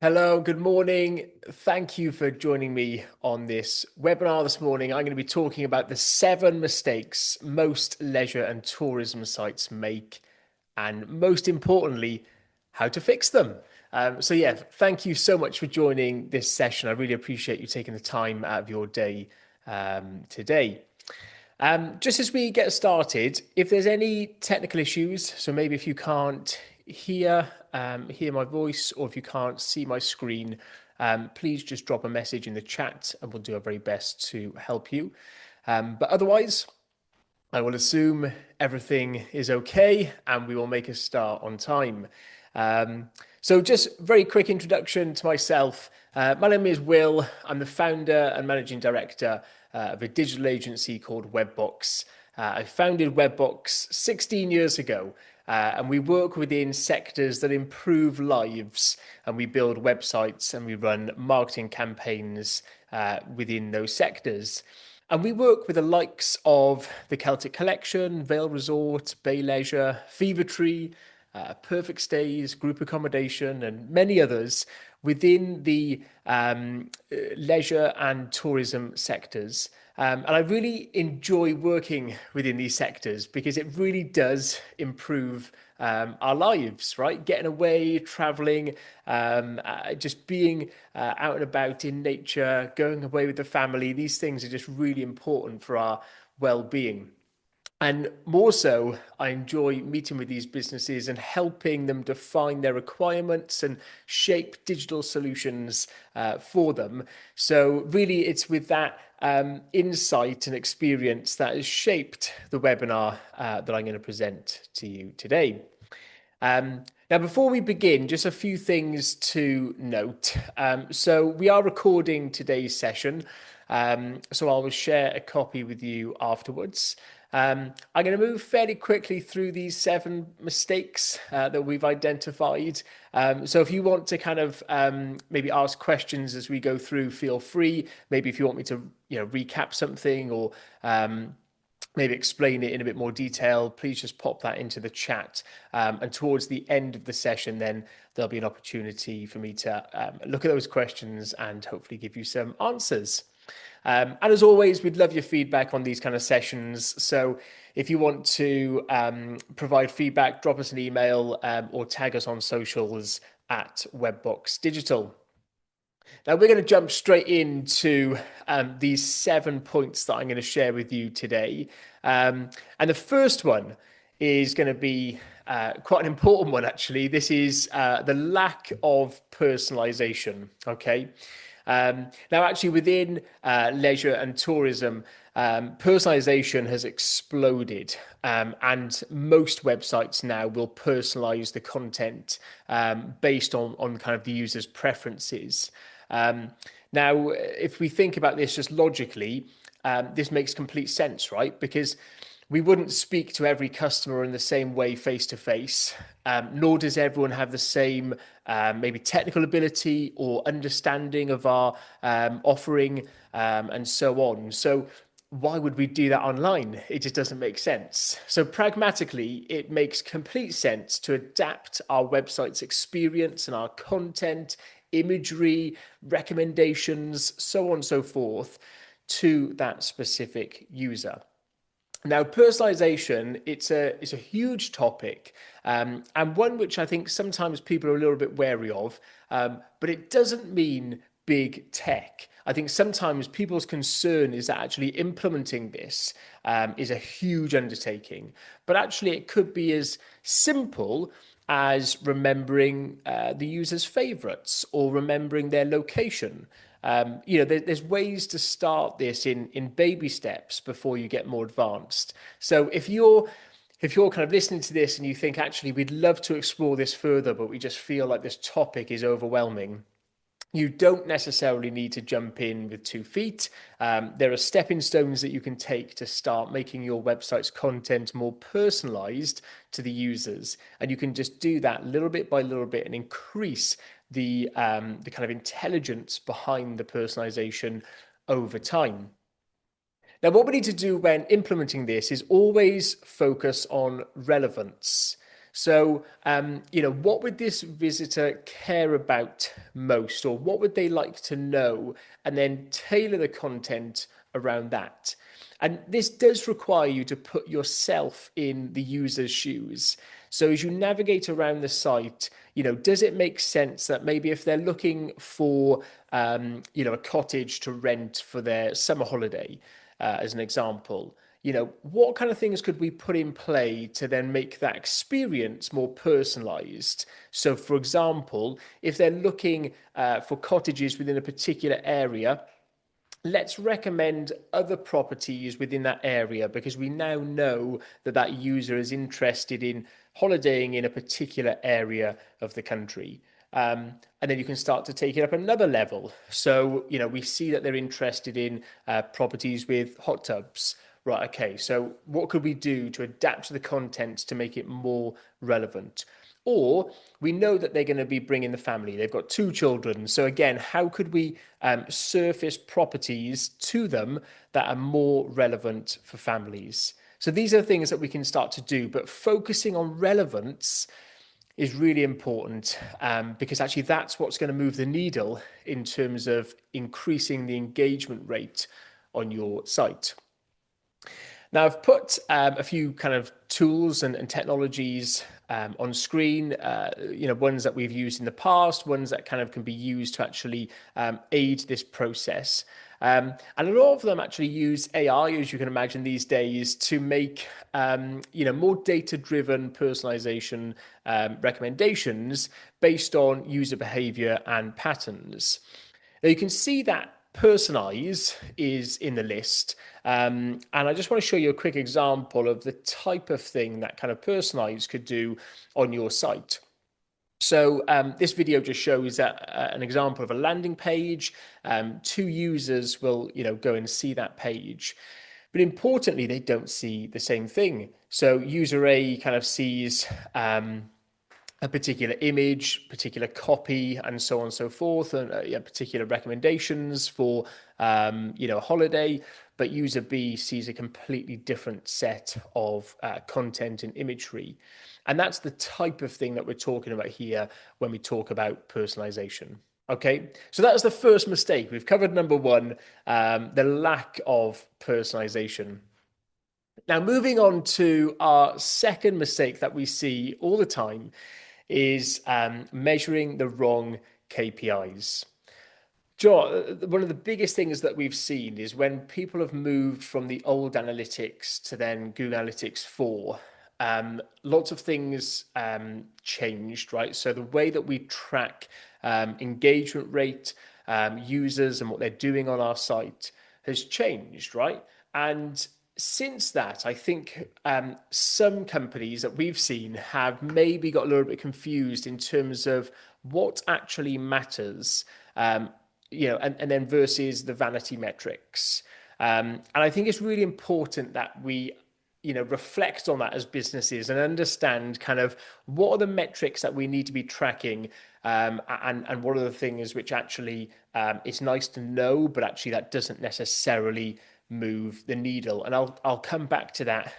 Hello, good morning. Thank you for joining me on this webinar this morning. I'm going to be talking about the 7 mistakes most leisure and tourism sites make, and most importantly, how to fix them. So thank you so much for joining this session. I really appreciate you taking the time out of your day today. Just as we get started, if there's any technical issues, so maybe if you can't hear my voice, or if you can't see my screen, please just drop a message in the chat and we'll do our very best to help you. But otherwise, I will assume everything is okay and we will make a start on time. So just very quick introduction to myself. My name is Will. I'm the founder and managing director of a digital agency called Webbox. I founded Webbox 16 years ago, and we work within sectors that improve lives, and we build websites and we run marketing campaigns within those sectors. And we work with the likes of the Celtic Collection, Vale Resort, Bay Leisure, Fever Tree, Perfect Stays, Group Accommodation, and many others within the leisure and tourism sectors. And I really enjoy working within these sectors because it really does improve our lives, right? Getting away, traveling, just being out and about in nature, going away with the family. These things are just really important for our well-being. And more so, I enjoy meeting with these businesses and helping them define their requirements and shape digital solutions for them. So, really, it's with that insight and experience that has shaped the webinar that I'm going to present to you today. Now, before we begin, just a few things to note. So we are recording today's session, so I will share a copy with you afterwards. I'm going to move fairly quickly through these 7 mistakes that we've identified. So if you want to kind of maybe ask questions as we go through, feel free. Maybe if you want me to, recap something or maybe explain it in a bit more detail, please just pop that into the chat. And towards the end of the session, then there'll be an opportunity for me to look at those questions and hopefully give you some answers. And as always, we'd love your feedback on these kind of sessions. So if you want to provide feedback, drop us an email or tag us on socials at Webbox Digital. Now we're going to jump straight into these 7 points that I'm going to share with you today. And the first one is going to be quite an important one, actually. This is the lack of personalization. Okay. Now, actually, within leisure and tourism, personalization has exploded, and most websites now will personalize the content based on kind of the user's preferences. Now, if we think about this just logically, this makes complete sense, right? Because we wouldn't speak to every customer in the same way face to face, nor does everyone have the same maybe technical ability or understanding of our offering, and so on. So why would we do that online? It just doesn't make sense. So pragmatically, it makes complete sense to adapt our website's experience and our content, imagery, recommendations, so on and so forth, to that specific user. Now, personalization, it's a huge topic, and one which I think sometimes people are a little bit wary of, but it doesn't mean big tech. I think sometimes people's concern is that actually implementing this is a huge undertaking, but actually it could be as simple as remembering the user's favorites or remembering their location. There's ways to start this in baby steps before you get more advanced. So if you're kind of listening to this and you think, actually, we'd love to explore this further, but we just feel like this topic is overwhelming, you don't necessarily need to jump in with 2 feet. There are stepping stones that you can take to start making your website's content more personalized to the users. And you can just do that little bit by little bit and increase the kind of intelligence behind the personalization over time. Now, what we need to do when implementing this is always focus on relevance. So, what would this visitor care about most, or what would they like to know? And then tailor the content around that. And this does require you to put yourself in the user's shoes. So as you navigate around the site, does it make sense that maybe if they're looking for, a cottage to rent for their summer holiday, as an example, what kind of things could we put in play to then make that experience more personalized? So, for example, if they're looking for cottages within a particular area, let's recommend other properties within that area because we now know that that user is interested in holidaying in a particular area of the country. And then you can start to take it up another level. So, we see that they're interested in properties with hot tubs. Right, okay, so what could we do to adapt to the content to make it more relevant? Or we know that they're going to be bringing the family. They've got two children. So again, how could we surface properties to them that are more relevant for families? So these are things that we can start to do, but focusing on relevance is really important because actually that's what's going to move the needle in terms of increasing the engagement rate on your site. Now, I've put a few kind of tools and technologies on screen, ones that we've used in the past, ones that kind of can be used to actually aid this process. And a lot of them actually use AI, as you can imagine these days, to make more data-driven personalization recommendations based on user behavior and patterns. Now you can see that personalize is in the list. And I just want to show you a quick example of the type of thing that kind of personalize could do on your site. So this video just shows an example of a landing page. Two users will, go and see that page. But importantly, they don't see the same thing. So user A kind of sees a particular image, particular copy, and so on and so forth, and particular recommendations for a holiday. But user B sees a completely different set of content and imagery, and that's the type of thing that we're talking about here when we talk about personalization. Okay, so that's the first mistake. We've covered number one, the lack of personalization. Now, moving on to our second mistake that we see all the time is measuring the wrong KPIs. Joe, one of the biggest things that we've seen is when people have moved from the old analytics to then Google Analytics 4, lots of things changed, right? So the way that we track engagement rate, users, and what they're doing on our site has changed, right? And since that, I think some companies that we've seen have maybe got a little bit confused in terms of what actually matters, and then versus the vanity metrics. And I think it's really important that we reflect on that as businesses and understand kind of what are the metrics that we need to be tracking, and what are the things which actually it's nice to know, but actually that doesn't necessarily move the needle. And I'll come back to that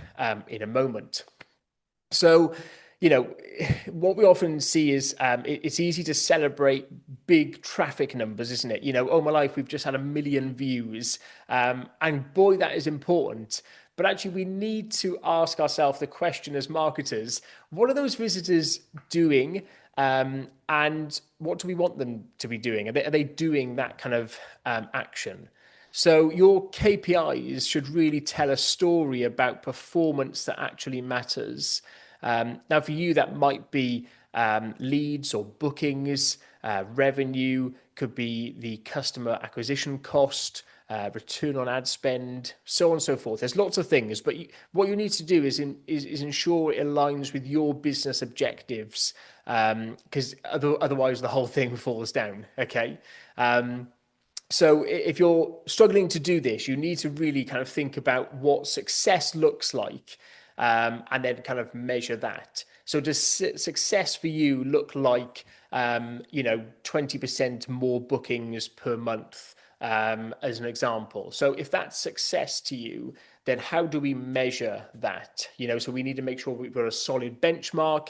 in a moment. So, what we often see is it's easy to celebrate big traffic numbers, isn't it? Oh my life, we've just had 1 million views. And boy, that is important. But actually, we need to ask ourselves the question as marketers, what are those visitors doing? And what do we want them to be doing? Are they doing that kind of action? So your KPIs should really tell a story about performance that actually matters. Now, for you, that might be leads or bookings, revenue, could be the customer acquisition cost, return on ad spend, so on and so forth. There's lots of things, but what you need to do is ensure it aligns with your business objectives, because otherwise the whole thing falls down. Okay. So if you're struggling to do this, you need to really kind of think about what success looks like, and then kind of measure that. So does success for you look like, 20% more bookings per month, as an example? So if that's success to you, then how do we measure that? So we need to make sure we've got a solid benchmark.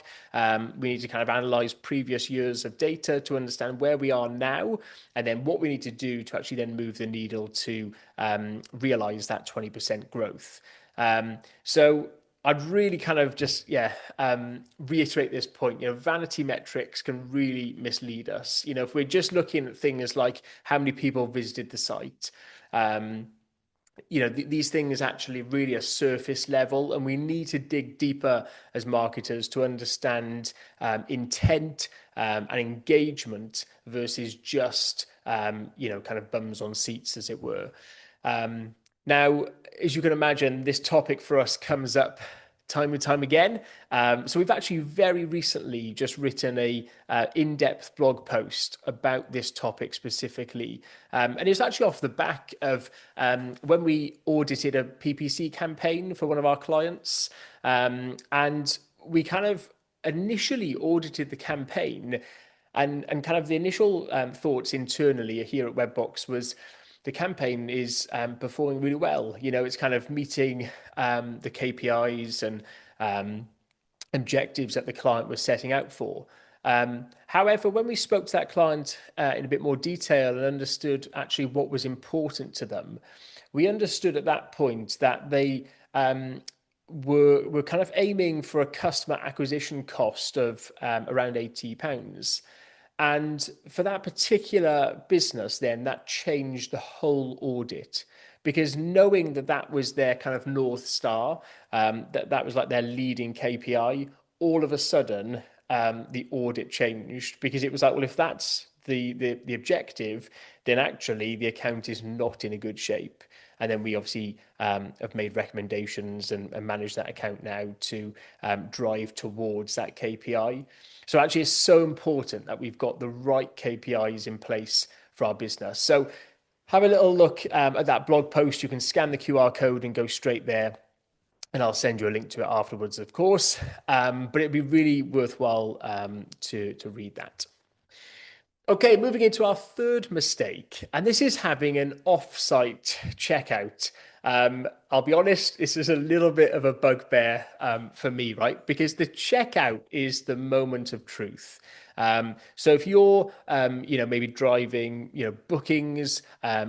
We need to kind of analyze previous years of data to understand where we are now, and then what we need to do to actually then move the needle to realize that 20% growth. So I'd really kind of just, reiterate this point. Vanity metrics can really mislead us. If we're just looking at things like how many people visited the site, um, these things actually really are surface level, and we need to dig deeper as marketers to understand intent and engagement versus just kind of bums on seats, as it were. Now, as you can imagine, this topic for us comes up time and time again. So we've actually very recently just written a in-depth blog post about this topic specifically, and it's actually off the back of when we audited a PPC campaign for one of our clients, and we kind of initially audited the campaign, and kind of the initial thoughts internally here at Webbox was the campaign is performing really well. It's kind of meeting the KPIs and objectives that the client was setting out for. However, when we spoke to that client in a bit more detail and understood actually what was important to them, we understood at that point that they were kind of aiming for a customer acquisition cost of around £80. And for that particular business, then that changed the whole audit, because knowing that that was their kind of North Star, that was like their leading KPI, all of a sudden the audit changed, because it was like, well, if that's the objective, then actually the account is not in a good shape. And then we obviously have made recommendations and manage that account now to drive towards that KPI. So actually, it's so important that we've got the right KPIs in place for our business. So have a little look at that blog post. You can scan the QR code and go straight there. And I'll send you a link to it afterwards, of course. But it'd be really worthwhile to read that. Okay, moving into our third mistake, and this is having an off-site checkout. I'll be honest, this is a little bit of a bugbear for me, right? Because the checkout is the moment of truth. So if you're, maybe driving, bookings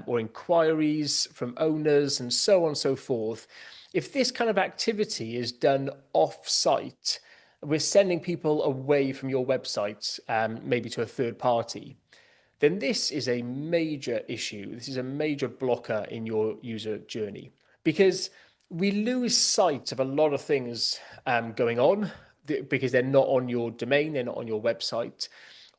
or inquiries from owners and so on and so forth, if this kind of activity is done off-site, we're sending people away from your website, maybe to a third party, then this is a major issue. This is a major blocker in your user journey, because we lose sight of a lot of things going on because they're not on your domain, they're not on your website.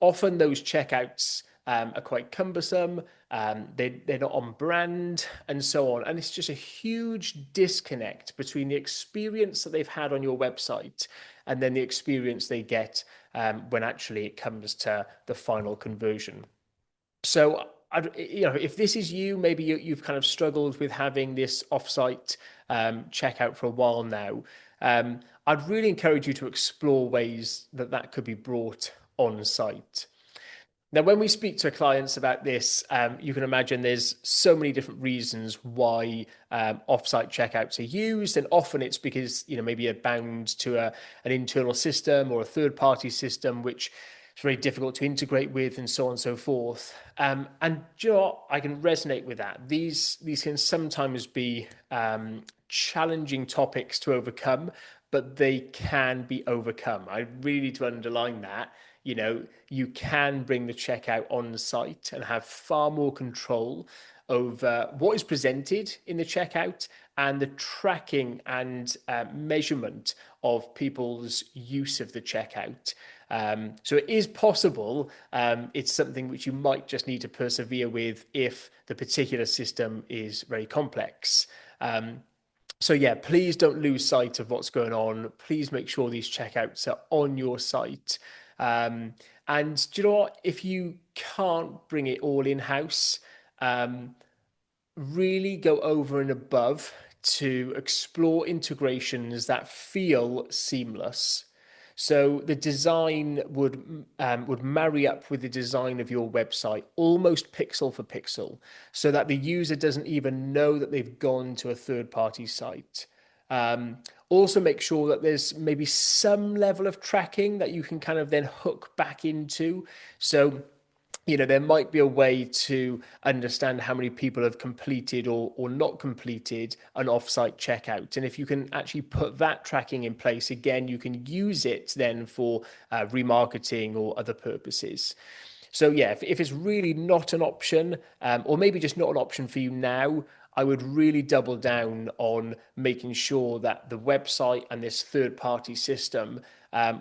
Often those checkouts are quite cumbersome, they're not on brand, and so on. And it's just a huge disconnect between the experience that they've had on your website and then the experience they get when actually it comes to the final conversion. So, if this is you, maybe you've kind of struggled with having this offsite checkout for a while now. I'd really encourage you to explore ways that that could be brought on site. Now, when we speak to clients about this, you can imagine there's so many different reasons why offsite checkouts are used, and often it's because maybe you're bound to an internal system or a third-party system, which is very difficult to integrate with, and so on and so forth. And do you know what? I can resonate with that. These can sometimes be challenging topics to overcome, but they can be overcome. I really need to underline that. You can bring the checkout on site and have far more control over what is presented in the checkout and the tracking and measurement of people's use of the checkout. So it is possible. It's something which you might just need to persevere with if the particular system is very complex. So yeah, please don't lose sight of what's going on. Please make sure these checkouts are on your site. And do you know what? If you can't bring it all in-house, really go over and above to explore integrations that feel seamless. So the design would marry up with the design of your website almost pixel for pixel, so that the user doesn't even know that they've gone to a third-party site. Um, Also make sure that there's maybe some level of tracking that you can kind of then hook back into. So there might be a way to understand how many people have completed or not completed an offsite checkout. And if you can actually put that tracking in place, again, you can use it then for remarketing or other purposes. So yeah, if it's really not an option, or maybe just not an option for you now, I would really double down on making sure that the website and this third-party system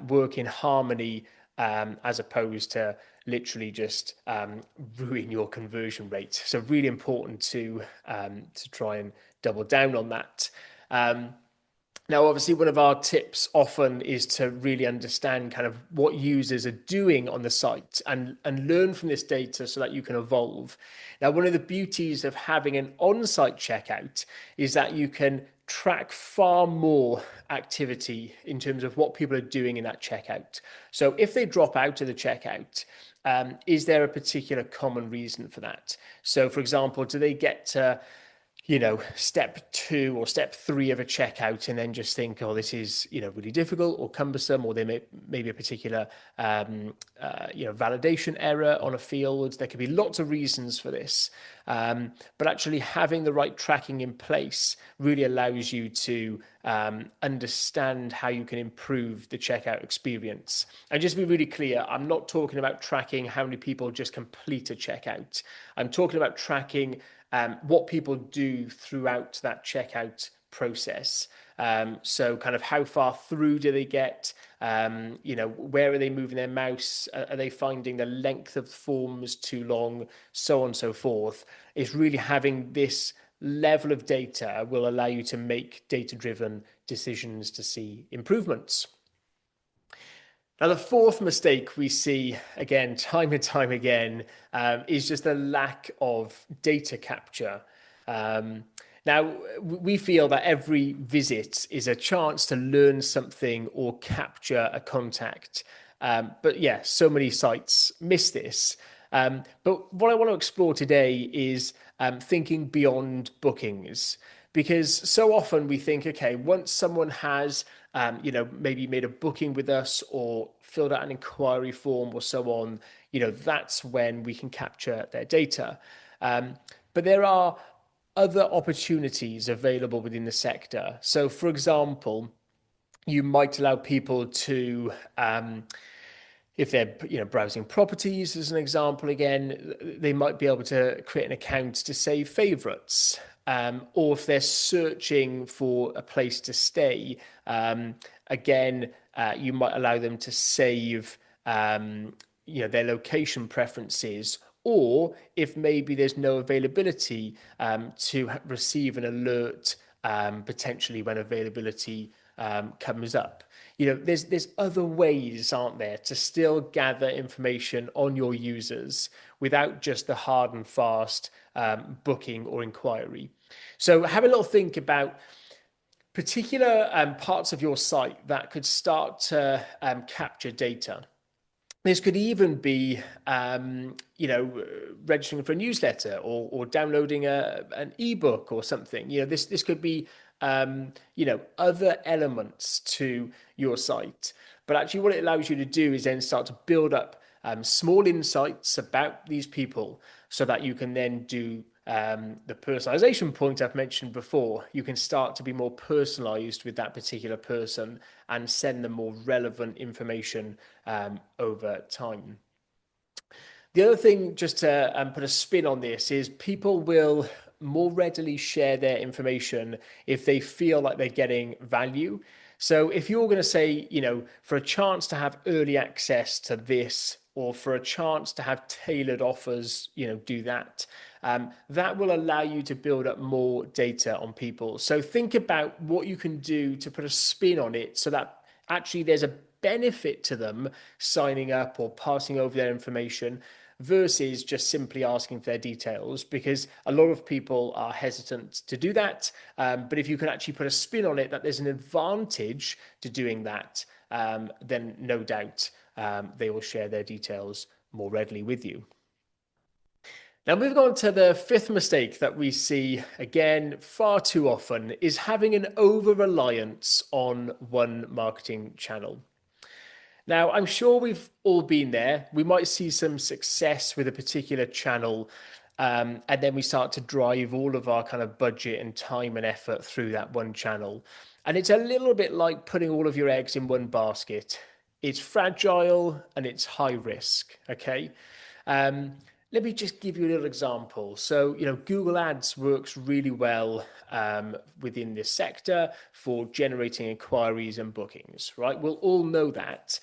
work in harmony, as opposed to literally just ruin your conversion rate. So really important to try and double down on that. Now, obviously, one of our tips often is to really understand kind of what users are doing on the site and learn from this data so that you can evolve. Now, one of the beauties of having an on-site checkout is that you can track far more activity in terms of what people are doing in that checkout. So if they drop out of the checkout, is there a particular common reason for that? So, for example, do they get to step two or step three of a checkout and then just think, oh, this is, really difficult or cumbersome, or there may be a particular, validation error on a field. There could be lots of reasons for this. But actually having the right tracking in place really allows you to understand how you can improve the checkout experience. And just to be really clear, I'm not talking about tracking how many people just complete a checkout. I'm talking about tracking what people do throughout that checkout process. So kind of how far through do they get? Where are they moving their mouse? Are they finding the length of forms too long? So on and so forth. It's really having this level of data will allow you to make data-driven decisions to see improvements. Now, the fourth mistake we see again, time and time again, is just the lack of data capture. Now, we feel that every visit is a chance to learn something or capture a contact. But yeah, so many sites miss this. But what I want to explore today is thinking beyond bookings, because so often we think, okay, once someone has, maybe made a booking with us or filled out an inquiry form or so on, that's when we can capture their data. But there are other opportunities available within the sector. So, for example, you might allow people to if they're browsing properties as an example, again, they might be able to create an account to save favorites. Or if they're searching for a place to stay, again, you might allow them to save their location preferences, or if maybe there's no availability, to receive an alert, potentially when availability comes up. There's other ways, aren't there, to still gather information on your users without just the hard and fast booking or inquiry. So have a little think about particular parts of your site that could start to capture data. This could even be, registering for a newsletter or downloading an ebook or something. This could be, other elements to your site. But actually, what it allows you to do is then start to build up small insights about these people, so that you can then do the personalization point I've mentioned before. You can start to be more personalized with that particular person and send them more relevant information over time. The other thing, just to put a spin on this, is people will more readily share their information if they feel like they're getting value. So if you're going to say, for a chance to have early access to this, or for a chance to have tailored offers, do that. That will allow you to build up more data on people. So think about what you can do to put a spin on it so that actually there's a benefit to them signing up or passing over their information, versus just simply asking for their details, because a lot of people are hesitant to do that. But if you can actually put a spin on it, that there's an advantage to doing that, then no doubt they will share their details more readily with you. Now, moving on to the fifth mistake that we see again far too often is having an over reliance on one marketing channel. Now, I'm sure we've all been there. We might see some success with a particular channel, and then we start to drive all of our kind of budget and time and effort through that one channel. And it's a little bit like putting all of your eggs in one basket. It's fragile and it's high risk. Okay. Um, Let me just give you a little example. So, Google Ads works really well within this sector for generating inquiries and bookings, right? We'll all know that.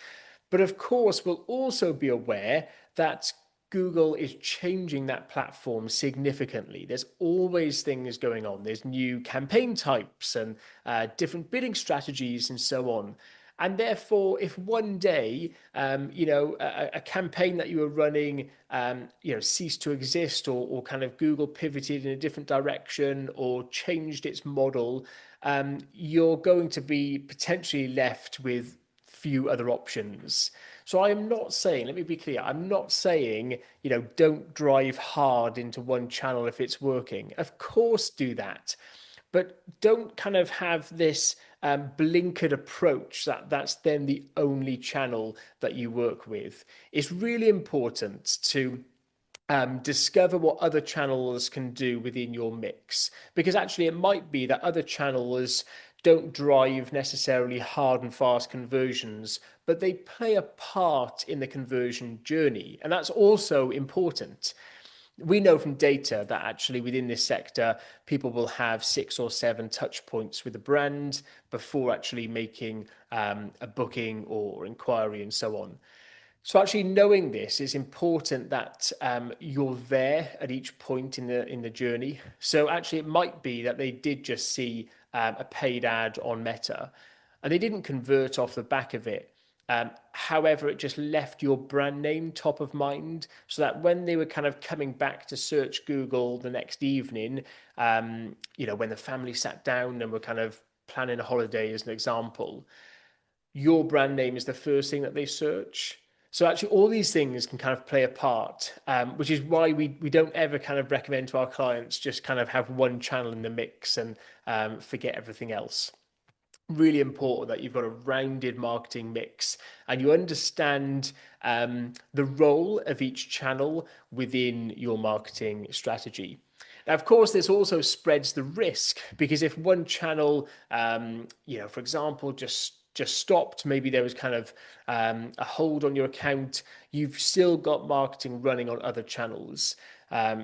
But of course, we'll also be aware that Google is changing that platform significantly. There's always things going on. There's new campaign types and different bidding strategies and so on. And therefore, if one day, a campaign that you were running, ceased to exist, or kind of Google pivoted in a different direction or changed its model, you're going to be potentially left with few other options. So I am not saying, let me be clear, I'm not saying, don't drive hard into one channel if it's working. Of course, do that. But don't kind of have this blinkered approach that's then the only channel that you work with. It's really important to discover what other channels can do within your mix. Because actually, it might be that other channels don't drive necessarily hard and fast conversions, but they play a part in the conversion journey. And that's also important. We know from data that actually within this sector, people will have 6 or 7 touch points with a brand before actually making a booking or inquiry and so on. So actually knowing this is important that you're there at each point in the journey. So actually it might be that they did just see a paid ad on Meta and they didn't convert off the back of it. However, it just left your brand name top of mind so that when they were kind of coming back to search Google the next evening, when the family sat down and were kind of planning a holiday as an example, your brand name is the first thing that they search. So actually, all these things can kind of play a part, which is why we don't ever kind of recommend to our clients just kind of have one channel in the mix and forget everything else. Really important that you've got a rounded marketing mix and you understand the role of each channel within your marketing strategy. Now, of course, this also spreads the risk because if one channel, for example, just stopped, maybe there was kind of a hold on your account, you've still got marketing running on other channels.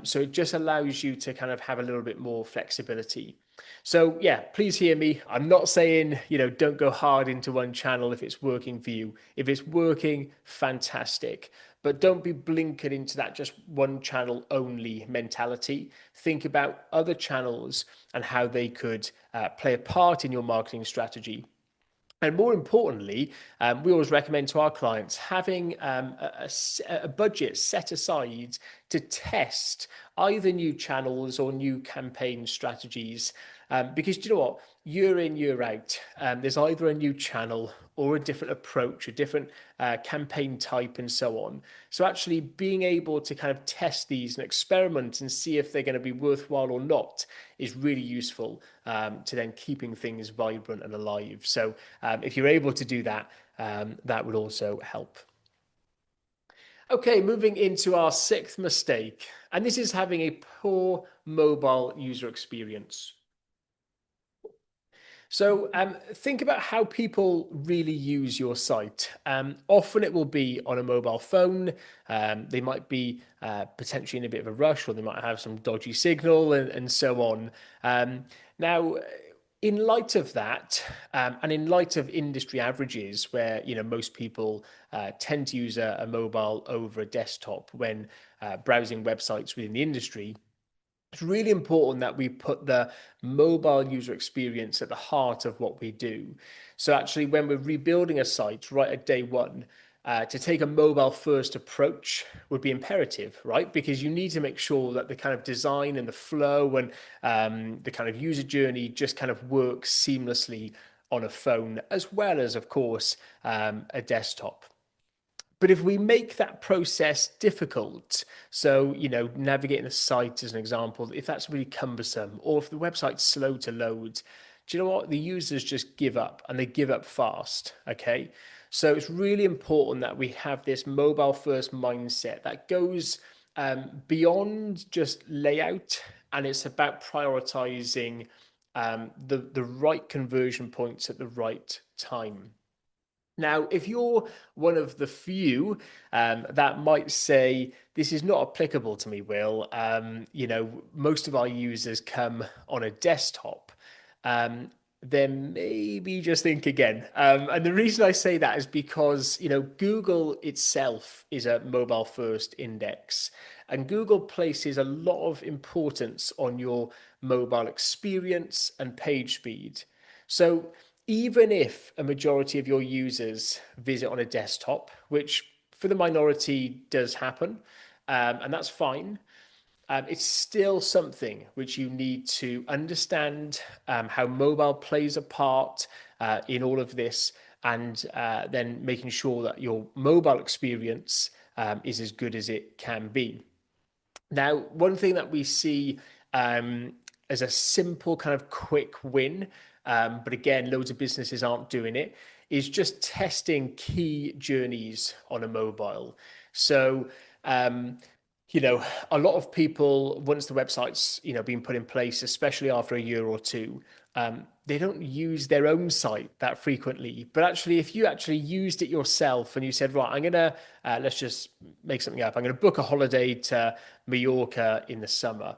So it just allows you to kind of have a little bit more flexibility. So yeah, please hear me. I'm not saying, don't go hard into one channel if it's working for you. If it's working, fantastic. But don't be blinkered into that just one channel only mentality. Think about other channels and how they could play a part in your marketing strategy. And more importantly, we always recommend to our clients having a budget set aside to test either new channels or new campaign strategies. Because do you know what? Year in, year out, there's either a new channel or a different approach, a different campaign type, and so on. So actually being able to kind of test these and experiment and see if they're going to be worthwhile or not is really useful to then keeping things vibrant and alive. So if you're able to do that, that would also help. Okay, moving into our sixth mistake, and this is having a poor mobile user experience. So think about how people really use your site. Often it will be on a mobile phone. They might be potentially in a bit of a rush, or they might have some dodgy signal and so on. Now, in light of that, and in light of industry averages, where most people tend to use a mobile over a desktop when browsing websites within the industry, it's really important that we put the mobile user experience at the heart of what we do. So actually, when we're rebuilding a site right at day one, to take a mobile first approach would be imperative, right? Because you need to make sure that the kind of design and the flow and the kind of user journey just kind of works seamlessly on a phone, as well as, of course, a desktop. But if we make that process difficult, so, navigating the site as an example, if that's really cumbersome, or if the website's slow to load, do you know what? The users just give up, and they give up fast. Okay. So it's really important that we have this mobile first mindset that goes beyond just layout, and it's about prioritizing the right conversion points at the right time. Now, if you're one of the few that might say, this is not applicable to me, Will, most of our users come on a desktop, um, then maybe just think again. And the reason I say that is because, Google itself is a mobile first index, and Google places a lot of importance on your mobile experience and page speed. So, even if a majority of your users visit on a desktop, which for the minority does happen, and that's fine, it's still something which you need to understand how mobile plays a part in all of this, and then making sure that your mobile experience is as good as it can be. Now, one thing that we see um, as a simple kind of quick win, but again, loads of businesses aren't doing it, is just testing key journeys on a mobile. So, um, you know, a lot of people, once the website's, been put in place, especially after a year or two, they don't use their own site that frequently. But actually, if you actually used it yourself and you said, right, I'm going to, let's just make something up, I'm going to book a holiday to Mallorca in the summer.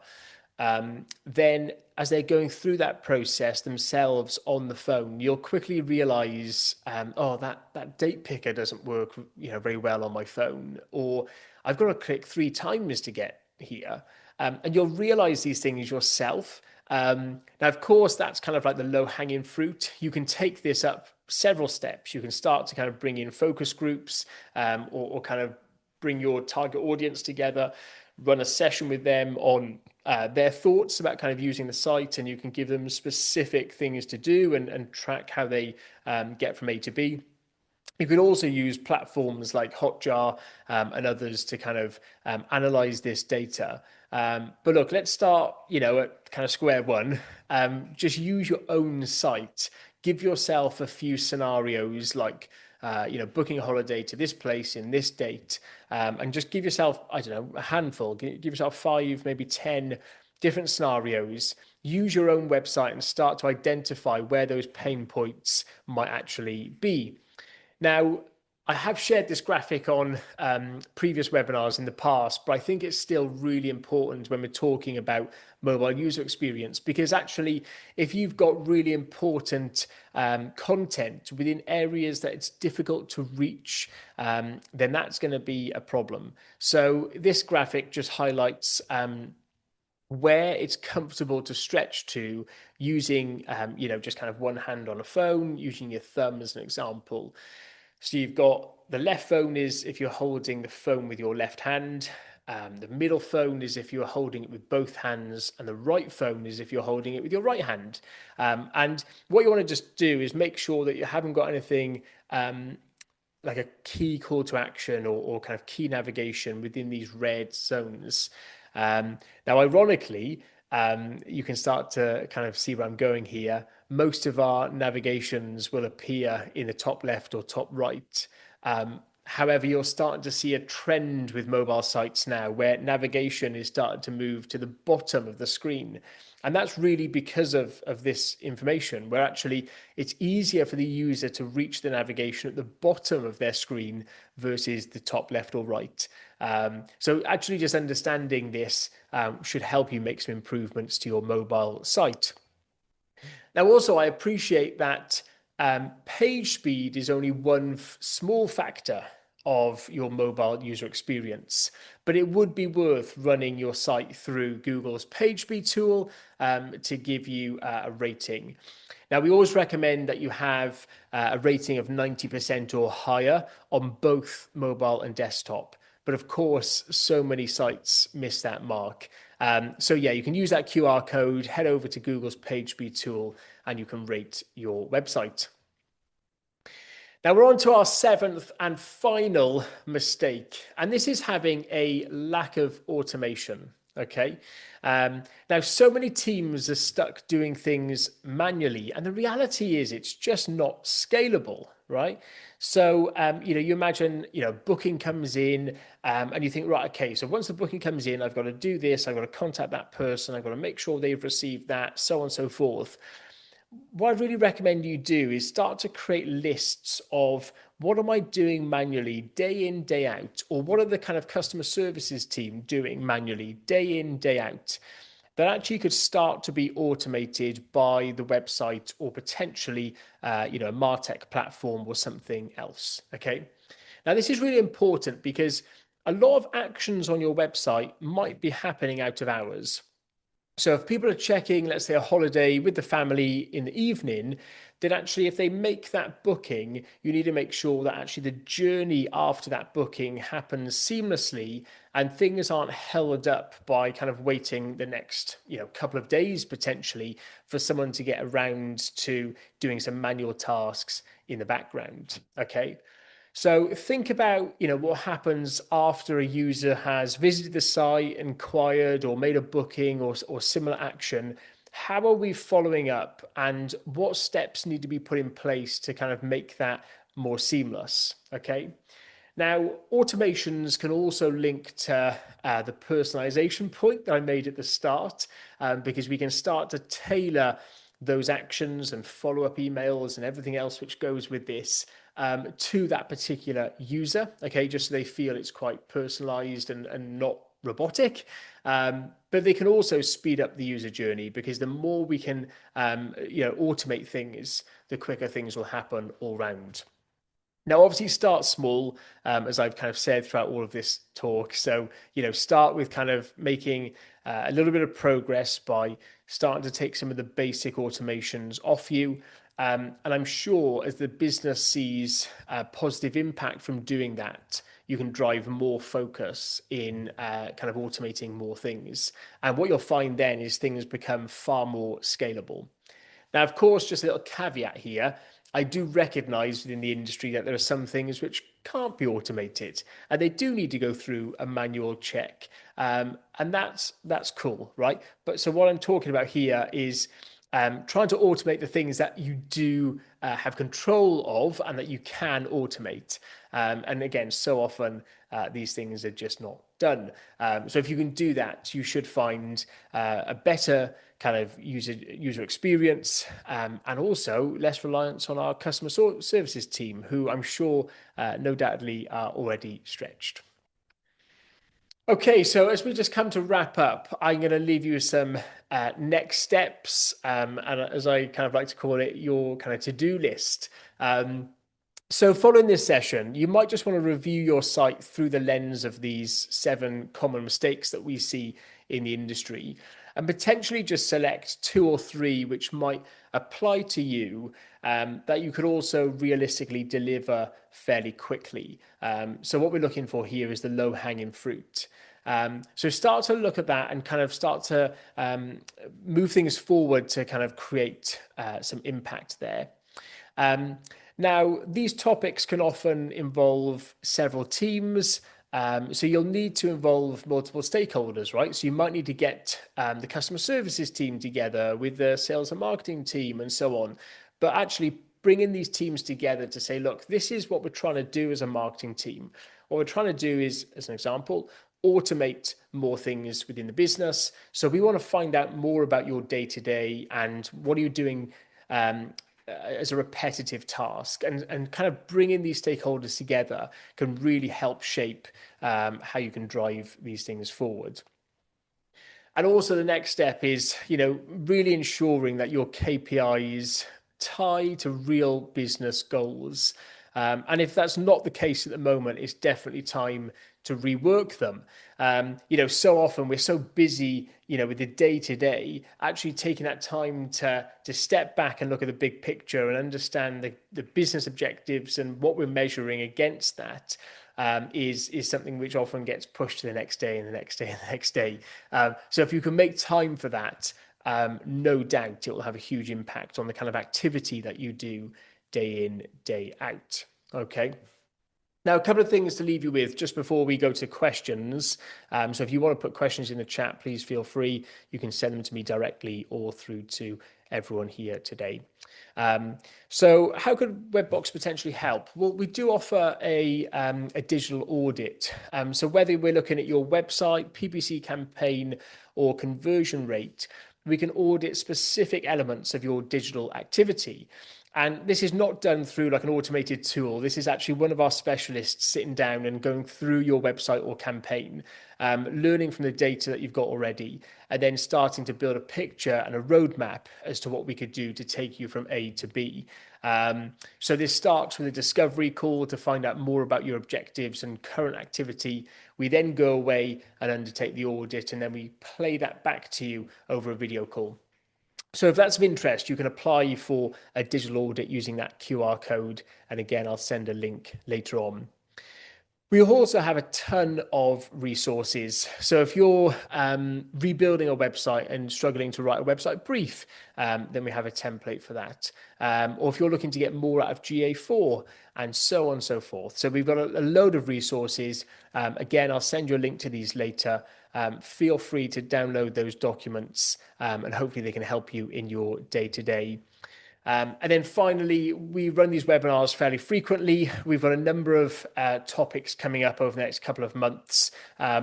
Then as they're going through that process themselves on the phone, you'll quickly realize, oh, that date picker doesn't work, very well on my phone, or I've got to click 3 times to get here. And you'll realize these things yourself. Now, of course, that's kind of like the low hanging fruit. You can take this up several steps. You can start to kind of bring in focus groups, or kind of bring your target audience together, run a session with them on their thoughts about kind of using the site, and you can give them specific things to do, and track how they get from A to B. You could also use platforms like Hotjar and others to kind of analyze this data. But look, let's start, at kind of square one. Just use your own site. Give yourself a few scenarios like, booking a holiday to this place in this date, and just give yourself, I don't know, a handful. Give yourself 5, maybe 10 different scenarios. Use your own website and start to identify where those pain points might actually be. Now, I have shared this graphic on previous webinars in the past, but I think it's still really important when we're talking about mobile user experience, because actually, if you've got really important content within areas that it's difficult to reach, then that's going to be a problem. So this graphic just highlights where it's comfortable to stretch to using, just kind of one hand on a phone, using your thumb as an example. So you've got the left phone is if you're holding the phone with your left hand. The middle phone is if you're holding it with both hands, and the right phone is if you're holding it with your right hand. And what you want to just do is make sure that you haven't got anything like a key call to action, or kind of key navigation within these red zones. Now, ironically, you can start to kind of see where I'm going here. Most of our navigations will appear in the top left or top right. However, you're starting to see a trend with mobile sites now where navigation is starting to move to the bottom of the screen. And that's really because of this information, where actually it's easier for the user to reach the navigation at the bottom of their screen versus the top left or right. So actually just understanding this should help you make some improvements to your mobile site. Now, also, I appreciate that page speed is only one small factor of your mobile user experience, but it would be worth running your site through Google's page speed tool to give you a rating. Now, we always recommend that you have a rating of 90% or higher on both mobile and desktop. But of course, so many sites miss that mark. So yeah, you can use that QR code, head over to Google's PageSpeed tool, and you can rate your website. Now we're on to our seventh and final mistake, and this is having a lack of automation. Okay. Now, so many teams are stuck doing things manually, and the reality is it's just not scalable, right? So, you imagine, booking comes in, and you think, right, okay, so once the booking comes in, I've got to do this, I've got to contact that person, I've got to make sure they've received that, so on and so forth. What I really recommend you do is start to create lists of what am I doing manually day in, day out, or what are the kind of customer services team doing manually day in, day out that actually could start to be automated by the website or potentially, a MarTech platform or something else. Okay. Now, this is really important because a lot of actions on your website might be happening out of hours. So if people are checking, let's say, a holiday with the family in the evening, then actually if they make that booking, you need to make sure that actually the journey after that booking happens seamlessly and things aren't held up by kind of waiting the next, couple of days potentially for someone to get around to doing some manual tasks in the background. Okay. So think about, what happens after a user has visited the site, inquired, or made a booking or similar action. How are we following up, and what steps need to be put in place to kind of make that more seamless? Okay. Now, automations can also link to the personalization point that I made at the start, because we can start to tailor those actions and follow-up emails and everything else which goes with this to that particular user, okay, just so they feel it's quite personalized and not robotic. But they can also speed up the user journey because the more we can, automate things, the quicker things will happen all round. Now, obviously, start small, as I've kind of said throughout all of this talk. So, start with kind of making a little bit of progress by starting to take some of the basic automations off you. And I'm sure as the business sees a positive impact from doing that, you can drive more focus in kind of automating more things. And what you'll find then is things become far more scalable. Now, of course, just a little caveat here. I do recognize within the industry that there are some things which can't be automated and they do need to go through a manual check. And that's cool, right? But so what I'm talking about here is trying to automate the things that you do have control of and that you can automate. And again, so often these things are just not done. So if you can do that, you should find a better kind of user experience and also less reliance on our customer services team, who I'm sure no doubtly are already stretched. Okay, so as we just come to wrap up, I'm going to leave you some next steps, and as I kind of like to call it, your kind of to-do list. So following this session, you might just want to review your site through the lens of these 7 common mistakes that we see in the industry and potentially just select 2 or 3 which might apply to you that you could also realistically deliver fairly quickly. So what we're looking for here is the low-hanging fruit. So start to look at that and kind of start to move things forward to kind of create some impact there. Now, these topics can often involve several teams. So you'll need to involve multiple stakeholders, right? So you might need to get the customer services team together with the sales and marketing team and so on. But actually bringing these teams together to say, look, this is what we're trying to do as a marketing team. What we're trying to do is, as an example, automate more things within the business. So we want to find out more about your day-to-day and what are you doing as a repetitive task, and kind of bringing these stakeholders together can really help shape how you can drive these things forward. And also the next step is, really ensuring that your KPIs tie to real business goals. And if that's not the case at the moment, it's definitely time to rework them. So often we're so busy, with the day to day, actually taking that time to step back and look at the big picture and understand the business objectives and what we're measuring against that is something which often gets pushed to the next day and the next day and the next day. So if you can make time for that, no doubt it will have a huge impact on the kind of activity that you do day in, day out. Okay. Now, a couple of things to leave you with just before we go to questions. So if you want to put questions in the chat, please feel free. You can send them to me directly or through to everyone here today. So how could Webbox potentially help? Well, we do offer a digital audit. So whether we're looking at your website, PPC campaign, or conversion rate, we can audit specific elements of your digital activity. And this is not done through like an automated tool. This is actually one of our specialists sitting down and going through your website or campaign, learning from the data that you've got already, and then starting to build a picture and a roadmap as to what we could do to take you from A to B. So this starts with a discovery call to find out more about your objectives and current activity. We then go away and undertake the audit, and then we play that back to you over a video call. So if that's of interest, you can apply for a digital audit using that QR code. And again, I'll send a link later on. We also have a ton of resources. So if you're rebuilding a website and struggling to write a website brief, then we have a template for that. Or if you're looking to get more out of GA4 and so on and so forth. So we've got a load of resources. Again, I'll send you a link to these later. Feel free to download those documents and hopefully they can help you in your day-to-day. And then finally, we run these webinars fairly frequently. We've got a number of topics coming up over the next couple of months.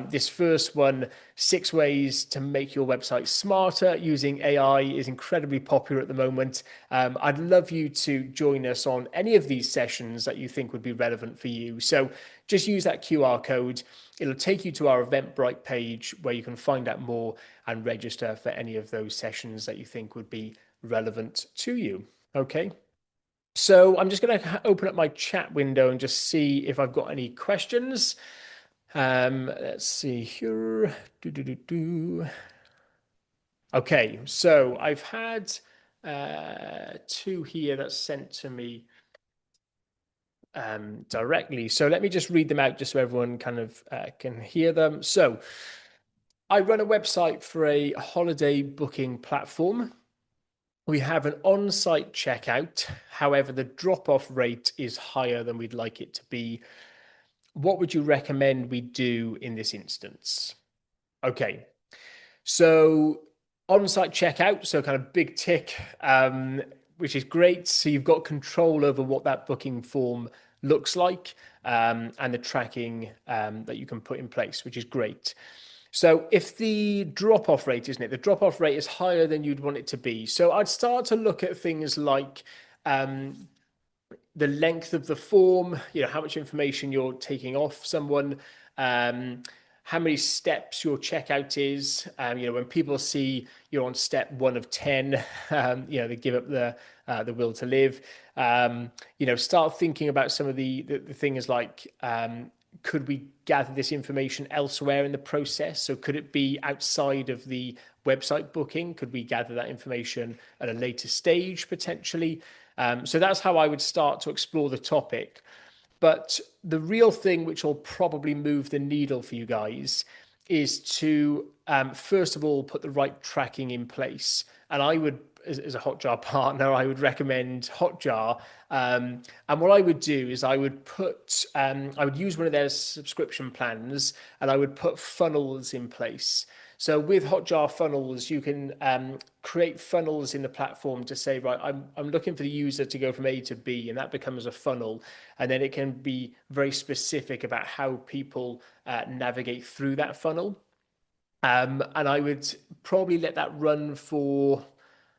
This first one, 6 ways to make your website smarter using AI, is incredibly popular at the moment. I'd love you to join us on any of these sessions that you think would be relevant for you. So just use that QR code. It'll take you to our Eventbrite page where you can find out more and register for any of those sessions that you think would be relevant to you. Okay. So I'm just going to open up my chat window and just see if I've got any questions. Let's see here. Okay, so I've had 2 here that's sent to me directly. So let me just read them out just so everyone kind of can hear them. So I run a website for a holiday booking platform. We have an on-site checkout. However, the drop-off rate is higher than we'd like it to be. What would you recommend we do in this instance? Okay, so on-site checkout, so kind of big tick, which is great. So you've got control over what that booking form looks like and the tracking that you can put in place, which is great. So if the drop-off rate, isn't it? The drop-off rate is higher than you'd want it to be. So I'd start to look at things like the length of the form, how much information you're taking off someone, how many steps your checkout is. When people see you're on step 1 of 10, they give up the will to live. Start thinking about some of the things like, could we gather this information elsewhere in the process? So could it be outside of the website booking? Could we gather that information at a later stage potentially? So that's how I would start to explore the topic. But the real thing which will probably move the needle for you guys is to, first of all, put the right tracking in place. And I would, as a Hotjar partner, I would recommend Hotjar. And what I would do is I would use one of their subscription plans and I would put funnels in place. So with Hotjar funnels, you can create funnels in the platform to say, right, I'm looking for the user to go from A to B, and that becomes a funnel. And then it can be very specific about how people navigate through that funnel. And I would probably let that run for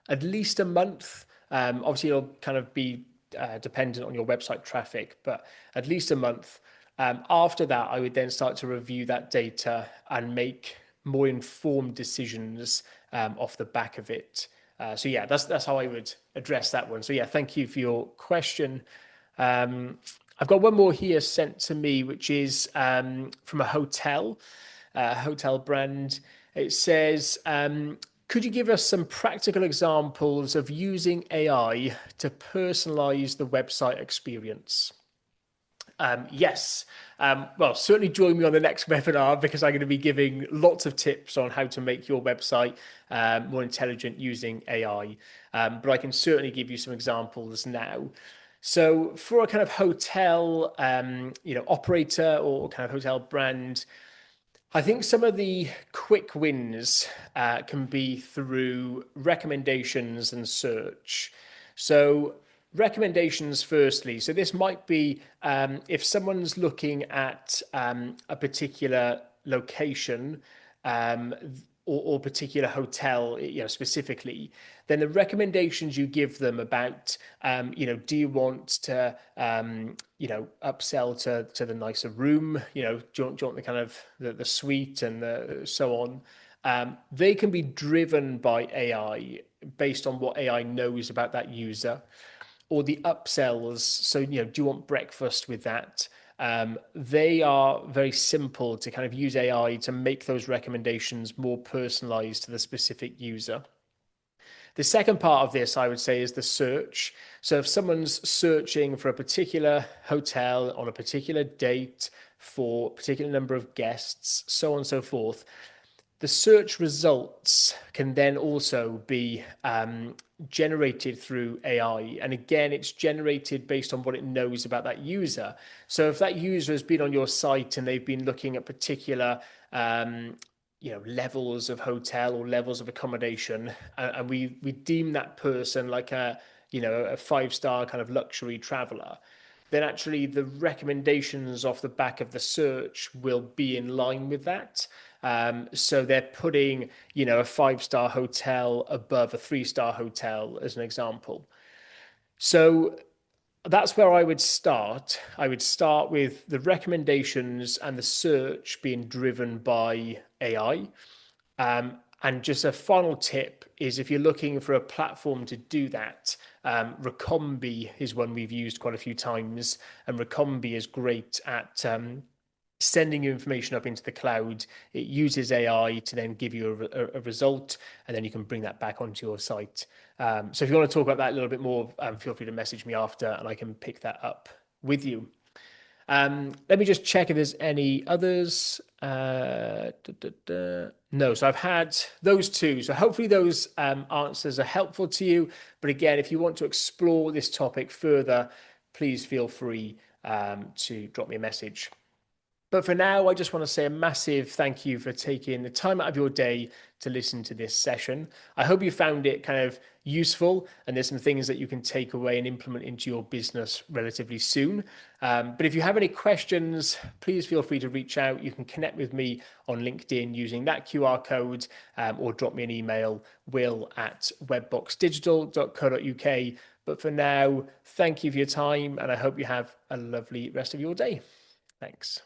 at least a month. Obviously, it'll kind of be dependent on your website traffic, but at least a month. After that, I would then start to review that data and make more informed decisions off the back of it. So yeah, that's how I would address that one. So yeah, thank you for your question. I've got one more here sent to me, which is from a hotel brand. It says, could you give us some practical examples of using AI to personalize the website experience? Yes. Well, certainly join me on the next webinar because I'm going to be giving lots of tips on how to make your website more intelligent using AI. But I can certainly give you some examples now. So for a kind of hotel, operator or kind of hotel brand, I think some of the quick wins can be through recommendations and search. So, recommendations, firstly. So, this might be if someone's looking at a particular location um, or particular hotel, specifically, then the recommendations you give them about, do you want to, upsell to the nicer room? Do you want the kind of the suite and so on? They can be driven by AI based on what AI knows about that user or the upsells. So, do you want breakfast with that? They are very simple to kind of use AI to make those recommendations more personalized to the specific user. The second part of this, I would say, is the search. So if someone's searching for a particular hotel on a particular date for a particular number of guests, so on and so forth, the search results can then also be generated through AI. And again, it's generated based on what it knows about that user. So if that user has been on your site and they've been looking at particular levels of hotel or levels of accommodation, and we deem that person like a 5-star kind of luxury traveler, then actually the recommendations off the back of the search will be in line with that. So they're putting, a 5-star hotel above a 3-star hotel as an example. So that's where I would start. I would start with the recommendations and the search being driven by AI. And just a final tip is if you're looking for a platform to do that, Recombi is one we've used quite a few times, and Recombi is great at sending your information up into the cloud. It uses AI to then give you a result, and then you can bring that back onto your site. So if you want to talk about that a little bit more, feel free to message me after, and I can pick that up with you. Let me just check if there's any others. No, so I've had those two. So hopefully those answers are helpful to you. But again, if you want to explore this topic further, please feel free to drop me a message. But for now, I just want to say a massive thank you for taking the time out of your day to listen to this session. I hope you found it kind of useful and there's some things that you can take away and implement into your business relatively soon. But if you have any questions, please feel free to reach out. You can connect with me on LinkedIn using that QR code or drop me an email, will@webboxdigital.co.uk. But for now, thank you for your time and I hope you have a lovely rest of your day. Thanks.